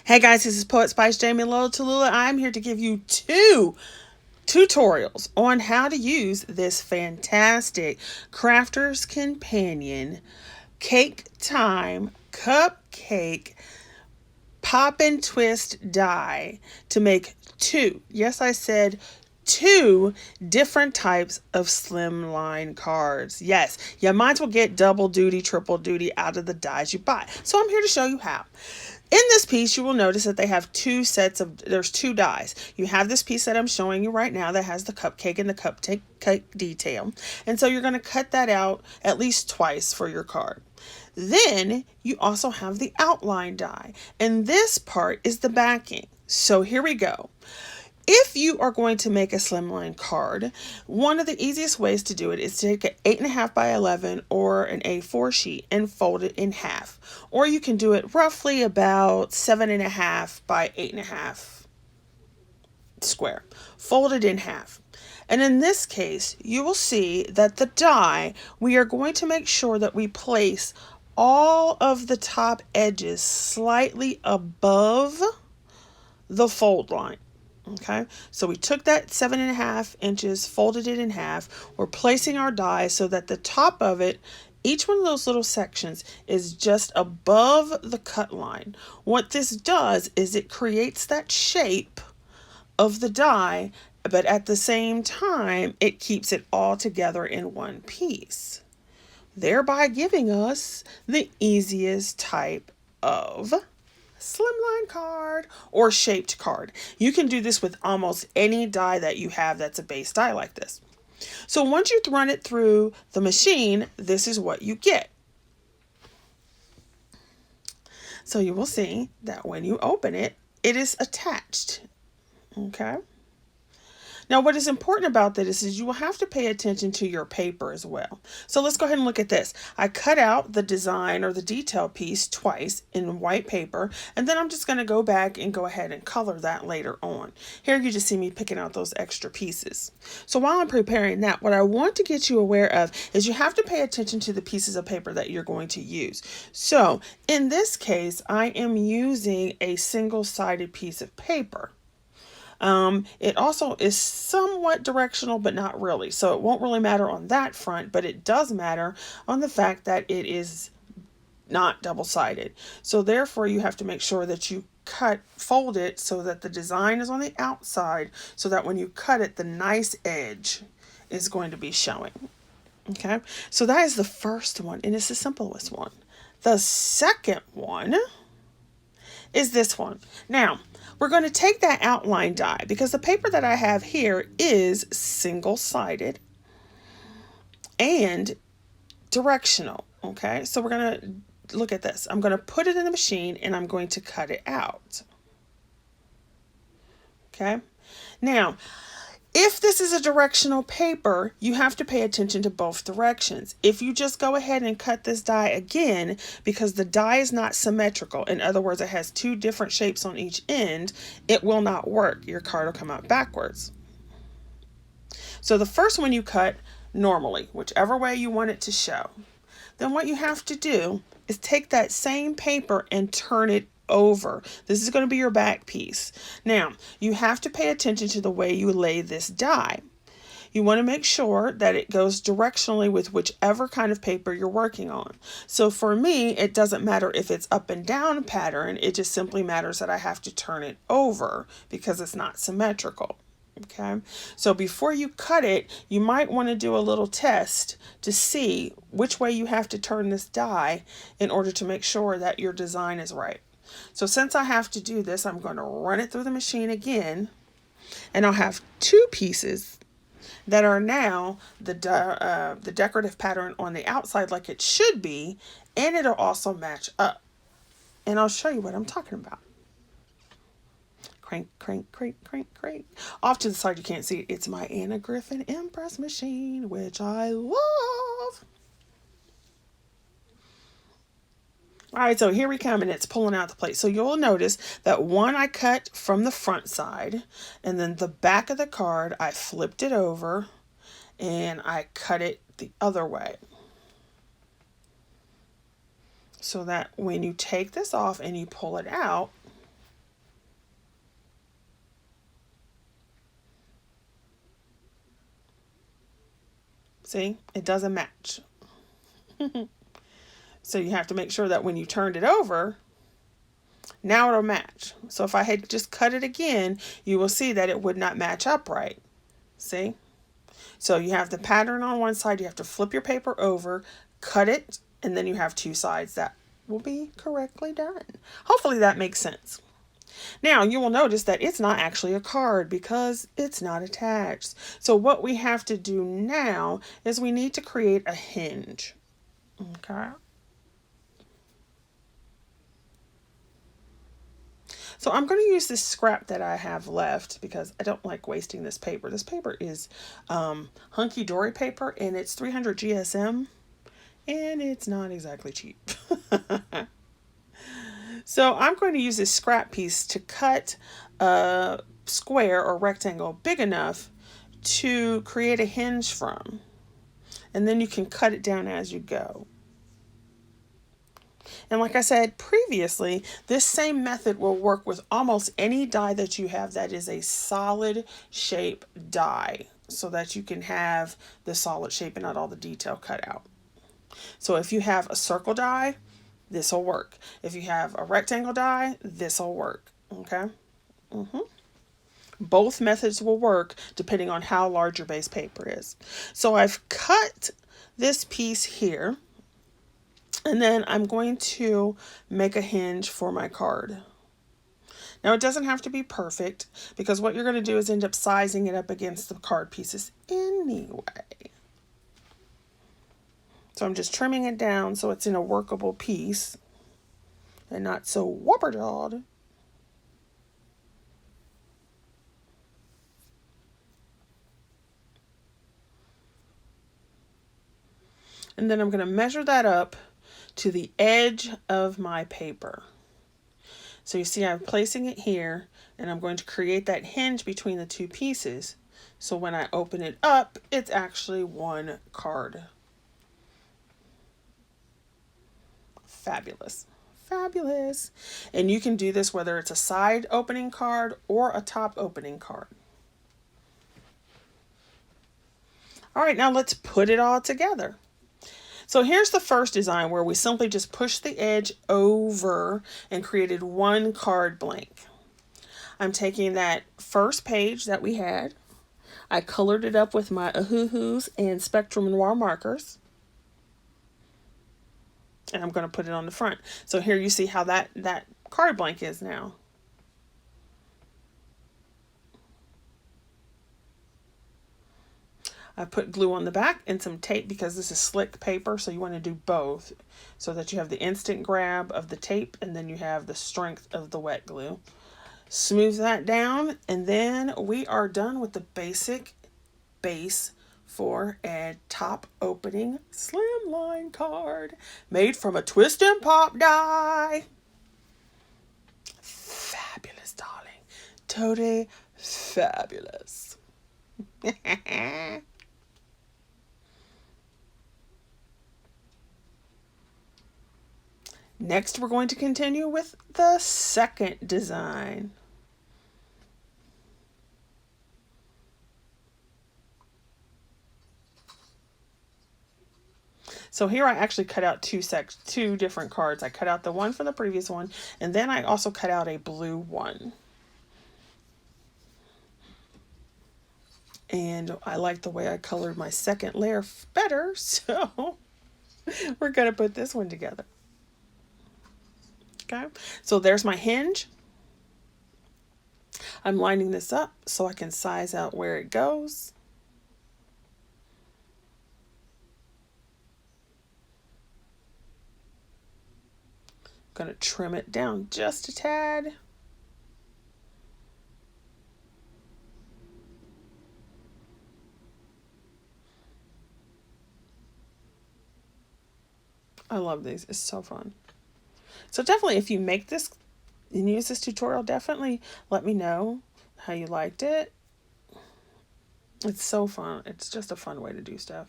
Hey guys, this is Poet Spice Jamie Lola Tallulah. I'm here to give you two tutorials on how to use this fantastic Crafter's Companion Cake Time Cupcake Pop and Twist die to make two, yes I said two different types of slimline cards. Yes, you might as well get double duty, triple duty out of the dies you buy. So I'm here to show you how. In this piece, you will notice that they have there's two dies. You have this piece that I'm showing you right now that has the cupcake and the cupcake detail. And so you're going to cut that out at least twice for your card. Then you also have the outline die. And this part is the backing. So here we go. If you are going to make a slimline card, one of the easiest ways to do it is to take an 8.5 by 11 or an A4 sheet and fold it in half. Or you can do it roughly about 7.5 by 8.5 square. Fold it in half. And in this case, you will see that the die, we are going to make sure that we place all of the top edges slightly above the fold line. Okay, so we took that 7.5 inches, folded it in half. We're placing our die so that the top of it, each one of those little sections is just above the cut line. What this does is it creates that shape of the die, but at the same time, it keeps it all together in one piece, thereby giving us the easiest type of slimline card or shaped card. You can do this with almost any die that you have that's a base die like this. So once you run it through the machine, this is what you get. So you will see that when you open it, it is attached. Okay. Now, what is important about this is you will have to pay attention to your paper as well. So let's go ahead and look at this. I cut out the design or the detail piece twice in white paper, and then I'm just going to go back and go ahead and color that later on. Here you just see me picking out those extra pieces. So while I'm preparing that, what I want to get you aware of is you have to pay attention to the pieces of paper that you're going to use. So in this case, I am using a single-sided piece of paper. It also is somewhat directional, but not really. So it won't really matter on that front, but it does matter on the fact that it is not double-sided. So therefore, you have to make sure that you fold it so that the design is on the outside, so that when you cut it, the nice edge is going to be showing. Okay, so that is the first one, and it's the simplest one. The second one is this one. Now, we're going to take that outline die because the paper that I have here is single-sided and directional. Okay, so we're going to look at this. I'm going to put it in the machine and I'm going to cut it out. Okay, now, if this is a directional paper, you have to pay attention to both directions. If you just go ahead and cut this die again, because the die is not symmetrical, in other words, it has two different shapes on each end, it will not work. Your card will come out backwards. So the first one you cut normally, whichever way you want it to show. Then what you have to do is take that same paper and turn it over. This is going to be your back piece. Now, you have to pay attention to the way you lay this die. You want to make sure that it goes directionally with whichever kind of paper you're working on. So for me, it doesn't matter if it's up and down pattern, it just simply matters that I have to turn it over because it's not symmetrical. Okay, so before you cut it, you might want to do a little test to see which way you have to turn this die in order to make sure that your design is right. So since I have to do this, I'm going to run it through the machine again, and I'll have two pieces that are now the decorative pattern on the outside like it should be, and it'll also match up. And I'll show you what I'm talking about. Crank, crank, crank, crank, crank. Off to the side, you can't see it. It's my Anna Griffin Impress machine, which I love. All right, so here we come, and it's pulling out the plate. So you'll notice that one I cut from the front side, and then the back of the card, I flipped it over, and I cut it the other way. So that when you take this off and you pull it out, See, it doesn't match. So you have to make sure that when you turned it over, now it'll match. So if I had just cut it again, you will see that it would not match up right. See? So you have the pattern on one side, you have to flip your paper over, cut it, and then you have two sides that will be correctly done. Hopefully that makes sense. Now you will notice that it's not actually a card because it's not attached. So what we have to do now is we need to create a hinge. Okay. So I'm going to use this scrap that I have left because I don't like wasting this paper. This paper is hunky dory paper and it's 300 GSM and it's not exactly cheap. So I'm going to use this scrap piece to cut a square or rectangle big enough to create a hinge from. And then you can cut it down as you go. And like I said previously, this same method will work with almost any die that you have that is a solid shape die, so that you can have the solid shape and not all the detail cut out. So if you have a circle die, this will work. If you have a rectangle die, this will work. Okay? Both methods will work depending on how large your base paper is. So I've cut this piece here. And then I'm going to make a hinge for my card. Now it doesn't have to be perfect because what you're going to do is end up sizing it up against the card pieces anyway. So I'm just trimming it down so it's in a workable piece and not so whopper-jawed. And then I'm going to measure that up to the edge of my paper. So you see I'm placing it here and I'm going to create that hinge between the two pieces. So when I open it up, it's actually one card. Fabulous. Fabulous. And you can do this whether it's a side opening card or a top opening card. All right, now let's put it all together. So here's the first design where we simply just pushed the edge over and created one card blank. I'm taking that first page that we had. I colored it up with my Ahoohoos and Spectrum Noir markers. And I'm going to put it on the front. So here you see how that card blank is now. I put glue on the back and some tape because this is slick paper, so you want to do both so that you have the instant grab of the tape and then you have the strength of the wet glue. Smooth that down and then we are done with the basic base for a top opening slimline card made from a twist and pop die. Fabulous, darling. Totally fabulous. Next, we're going to continue with the second design. So here I actually cut out two different cards. I cut out the one from the previous one, and then I also cut out a blue one. And I like the way I colored my second layer better, so we're going to put this one together. Okay, so there's my hinge. I'm lining this up so I can size out where it goes. I'm going to trim it down just a tad. I love these. It's so fun. So definitely, if you make this and use this tutorial, definitely let me know how you liked it. It's so fun. It's just a fun way to do stuff.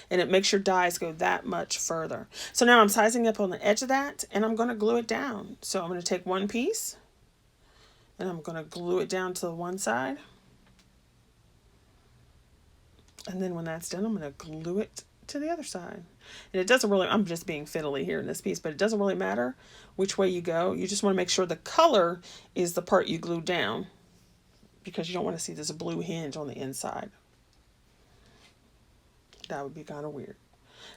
And it makes your dies go that much further. So now I'm sizing up on the edge of that, and I'm going to glue it down. So I'm going to take one piece, and I'm going to glue it down to the one side. And then when that's done, I'm going to glue it to the other side. And it doesn't really, I'm just being fiddly here in this piece, but it doesn't really matter which way you go. You just want to make sure the color is the part you glue down, because you don't want to see this blue hinge on the inside. That would be kind of weird.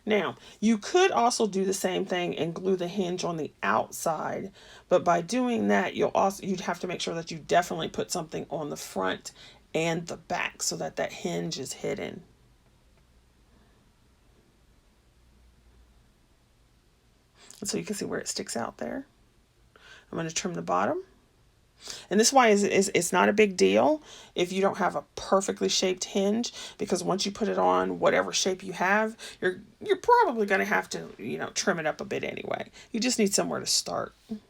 Now, you could also do the same thing and glue the hinge on the outside, but by doing that, you'd have to make sure that you definitely put something on the front and the back so that that hinge is hidden. And so you can see where it sticks out there. I'm going to trim the bottom. And this is why it's not a big deal if you don't have a perfectly shaped hinge, because once you put it on whatever shape you have, you're probably going to have to, trim it up a bit anyway. You just need somewhere to start. And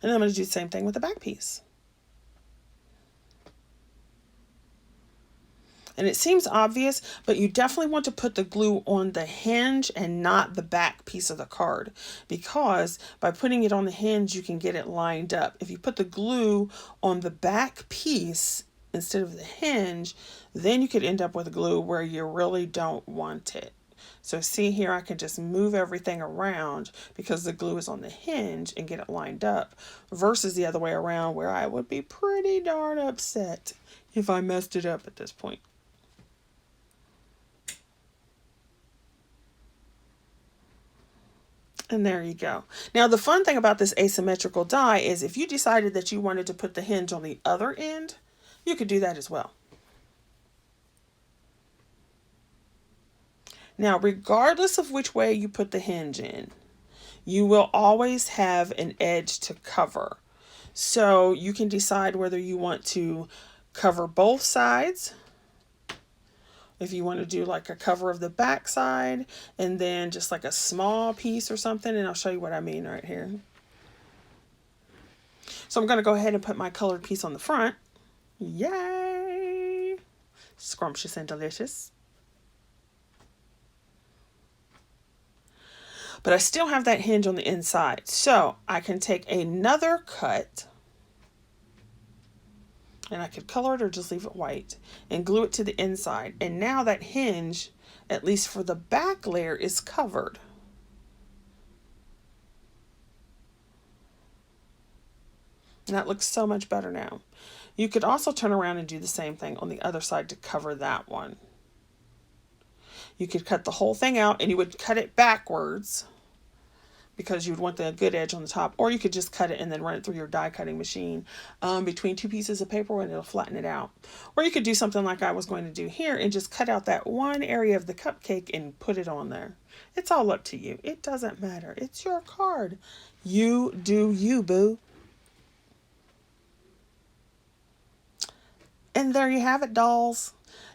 then I'm going to do the same thing with the back piece. And it seems obvious, but you definitely want to put the glue on the hinge and not the back piece of the card, because by putting it on the hinge, you can get it lined up. If you put the glue on the back piece instead of the hinge, then you could end up with glue where you really don't want it. So see here, I can just move everything around because the glue is on the hinge and get it lined up, versus the other way around where I would be pretty darn upset if I messed it up at this point. And there you go. Now, the fun thing about this asymmetrical die is if you decided that you wanted to put the hinge on the other end, you could do that as well. Now, regardless of which way you put the hinge in, you will always have an edge to cover. So you can decide whether you want to cover both sides, if you want to do like a cover of the back side and then just like a small piece or something. And I'll show you what I mean right here. So I'm going to go ahead and put my colored piece on the front. Yay! Scrumptious and delicious. But I still have that hinge on the inside. So I can take another cut, and I could color it or just leave it white and glue it to the inside. And now that hinge, at least for the back layer, is covered. And that looks so much better now. You could also turn around and do the same thing on the other side to cover that one. You could cut the whole thing out, and you would cut it backwards because you'd want the good edge on the top, or you could just cut it and then run it through your die cutting machine between two pieces of paper, and it'll flatten it out. Or you could do something like I was going to do here and just cut out that one area of the cupcake and put it on there. It's all up to you. It doesn't matter. It's your card. You do you, boo. And there you have it, dolls.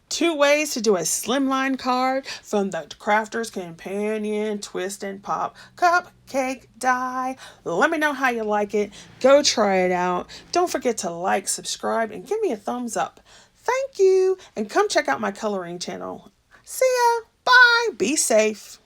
2 ways to do a slimline card from the Crafters Companion Twist and Pop Cupcake die. Let me know how you like it. Go try it out. Don't forget to like, subscribe, and give me a thumbs up. Thank you. And come check out my coloring channel. See ya. Bye. Be safe.